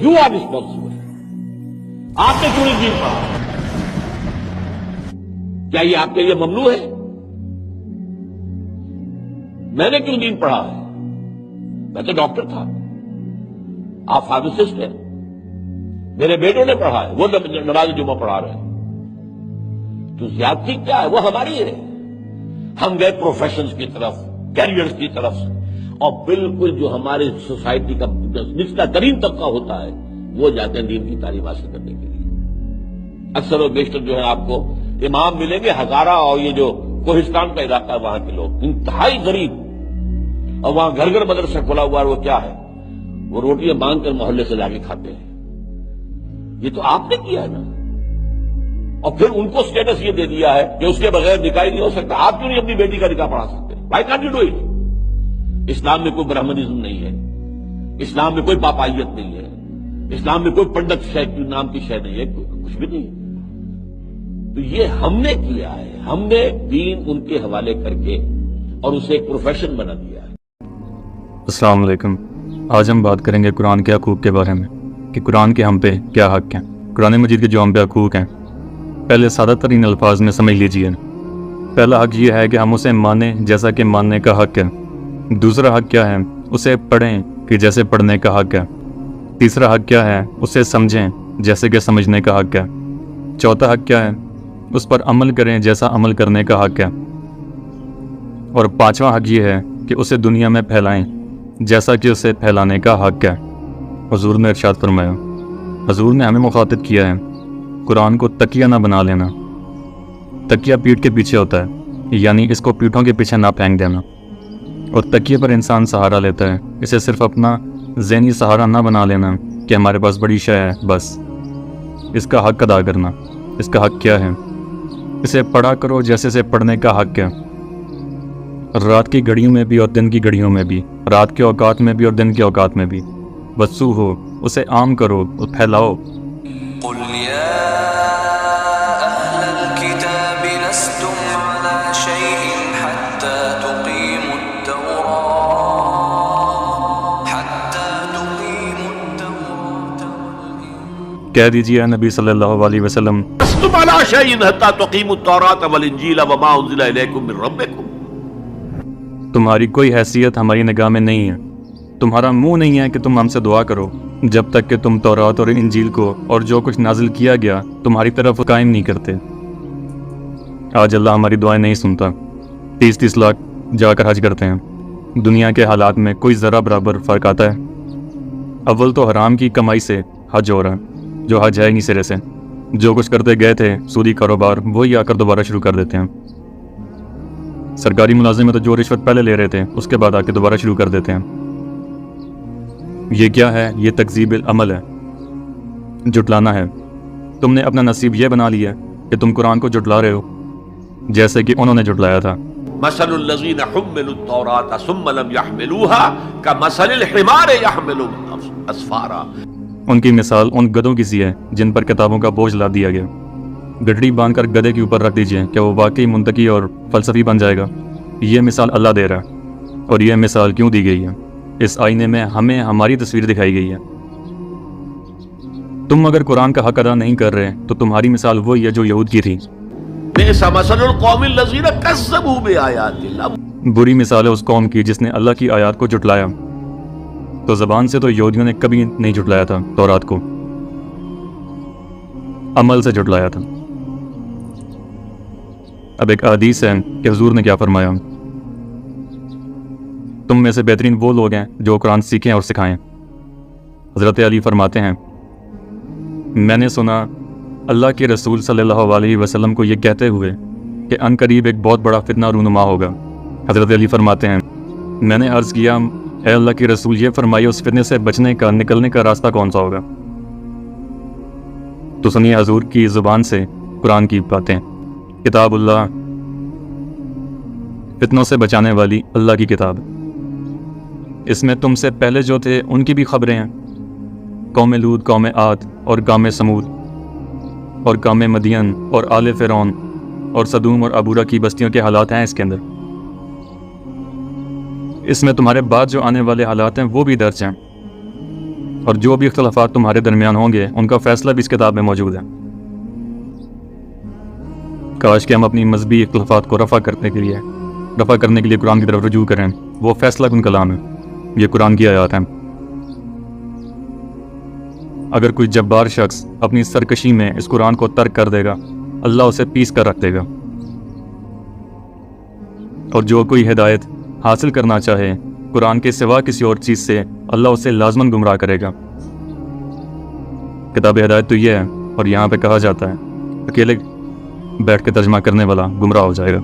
You are responsible. आपने क्यों नहीं दीन पढ़ा? क्या ये आपके लिए ममनू है? मैंने क्यों दीन पढ़ा है? मैं तो डॉक्टर था, आप फार्मासिस्ट हैं, मेरे बेटों ने पढ़ा है, वो नमाज जुमा पढ़ा रहे हैं। तो ज्यादती क्या है? वो हमारी है। हम गए प्रोफेशंस की तरफ, कैरियर्स की तरफ, और बिल्कुल जो हमारे सोसाइटी का निचला तरीन तबका होता है वो जाते हैं दीन की तालीम हासिल करने के लिए। अक्सर और बेशतर जो है आपको इमाम मिलेंगे हजारा और ये जो कोहिस्तान का इलाका है वहां के लोग इंतहाई गरीब, और वहां घर घर मदरसा खुला हुआ है। वो क्या है? वो रोटियां मांग कर मोहल्ले से लाके खाते हैं। ये तो आपने किया है ना। और फिर उनको स्टेटस ये दे दिया है कि उसके बगैर निकाह नहीं हो सकता। आप क्यों नहीं अपनी बेटी का निकाह पढ़ा सकते? Why can't you do it? Islam में कोई ब्राह्मणिज्म नहीं है, इस्लाम में कोई पापाइयत नहीं है, इस्लाम में कोई पंडित नाम की शय नहीं है, कुछ भी नहीं। तो ये हमने किया है, हमने दीन उनके हवाले करके और उसे एक प्रोफेशन बना दिया है। अस्सलाम वालेकुम। आज हम बात करेंगे कुरान के हकूक़ के बारे में कि कुरान के हम पे क्या हक़ हैं। कुरान मजीद के जो हम पे हकूक़ हैं, पहले सादा तरीन अल्फाज में समझ लीजिए। पहला हक़ ये है कि हम उसे मानें जैसा कि मानने का हक़ है। दूसरा हक़ क्या है? उसे पढ़ें कि जैसे पढ़ने का हक़ है। तीसरा हक़ क्या है? उसे समझें जैसे कि समझने का हक़ है। चौथा हक़ क्या है? उस पर अमल करें जैसा अमल करने का हक़ है। और पांचवा हक़ ये है कि उसे दुनिया में फैलाएं जैसा कि उसे फैलाने का हक़ है। हुज़ूर ने इरशाद फरमाया, हुज़ूर ने हमें मुखातिब किया है कुरान को तकिया ना बना लेना। तकिया पीठ के पीछे होता है, यानी इसको पीठों के पीछे ना फेंक देना। और तकिए पर इंसान सहारा लेता है, इसे सिर्फ अपना ज़हनी सहारा ना बना लेना कि हमारे पास बड़ी शय है बस। इसका हक़ अदा करना। इसका हक़ क्या है? इसे पढ़ा करो जैसे से पढ़ने का हक़ है। रात की घड़ियों में भी और दिन की घड़ियों में भी, रात के औकात में भी और दिन के औकात में भी। वस्सू हो, उसे आम करो और फैलाओ। कह दीजिए नबी सल्लल्लाहु अलैहि वसल्लम, तुम्हारी कोई हैसियत हमारी निगाह में नहीं है। तुम्हारा मुंह नहीं है कि तुम हमसे दुआ करो जब तक कि तुम तौरात और इंजील को और जो कुछ नाजिल किया गया तुम्हारी तरफ कायम नहीं करते। आज अल्लाह हमारी दुआएं नहीं सुनता। 30-30 लाख जाकर हज करते हैं। दुनिया के हालात में कोई ज़रा बराबर फ़र्क आता है? अव्वल तो हराम की कमाई से हज हो रहा है, जो हज है नहीं सिरे से। जो कुछ करते गए थे सूदी कारोबार, वही आकर दोबारा शुरू कर देते हैं। सरकारी मुलाजिम में तो जो रिश्वत पहले ले रहे थे उसके बाद आके दोबारा शुरू कर देते हैं। ये क्या है? ये तकज़ीब अमल है, जुटलाना है। तुमने अपना नसीब ये बना लिया कि तुम कुरान को जुटला रहे हो जैसे कि उन्होंने जुटलाया था। मसलुल्लज़ीना हुम्मिलुत तौरात सुम्मा लम यहमिलूहा कमसलिल हिमार यहमिलु अस्फारा। उनकी मिसाल उन गधों की सी है जिन पर किताबों का बोझ लाद दिया गया। गठड़ी बांधकर गधे के ऊपर रख दीजिए, क्या वो वाकई मुंतकी और फलसफी बन जाएगा? ये मिसाल अल्लाह दे रहा है। और यह मिसाल क्यों दी गई है? इस आईने में हमें हमारी तस्वीर दिखाई गई है। तुम अगर कुरान का हक अदा नहीं कर रहे तो तुम्हारी मिसाल वही है जो यहूद की थी। बुरी मिसाल है उस कौम की जिसने अल्लाह की आयत को जुटलाया। तो ज़बान से तो यहूदियों ने कभी नहीं जुटलाया था तौरात को, अमल से जुटलाया था। अब एक हदीस है कि हुजूर ने क्या फरमाया, तुम में से बेहतरीन वो लोग हैं जो कुरान सीखें और सिखाएं। हज़रत अली फरमाते हैं, मैंने सुना अल्लाह के रसूल सल्लल्लाहु अलैहि वसल्लम को ये कहते हुए कि अनकरीब एक बहुत बड़ा फितना रूनुमा होगा। हज़रत अली फरमाते हैं, मैंने अर्ज़ किया, ऐ अल्लाह के रसूल, ये फरमाइए उस फितने से बचने का, निकलने का रास्ता कौन सा होगा? तो सुनिए हजूर की ज़ुबान से कुरान की बातें। किताबुल्लाह, फितनों से बचाने वाली अल्लाह की किताब। इसमें तुमसे पहले जो थे उनकी भी खबरें हैं। कौम लूद, कौम आद और कौम समूद और कौम मदियन और आले फ़िरौन और सदूम और अबूरा की बस्तियों के हालात हैं इसके अंदर। इसमें तुम्हारे बाद जो आने वाले हालात हैं वो भी दर्ज हैं। اور جو بھی اختلافات تمہارے درمیان ہوں گے ان کا فیصلہ بھی اس کتاب میں موجود ہے۔ کاش کہ ہم اپنی مذہبی اختلافات کو رفع کرنے کے لیے قرآن کی طرف رجوع کریں۔ وہ فیصلہ کن کلام ہے، یہ قرآن کی آیات ہیں۔ اگر کوئی جبار شخص اپنی سرکشی میں اس قرآن کو ترک کر دے گا، اللہ اسے پیس کر رکھ دے گا، اور جو کوئی ہدایت حاصل کرنا چاہے قرآن کے سوا کسی اور چیز سے، اللہ اسے لازماً گمراہ کرے گا۔ کتاب ہدایت تو یہ ہے، اور یہاں پہ کہا جاتا ہے اکیلے بیٹھ کے ترجمہ کرنے والا گمراہ ہو جائے گا۔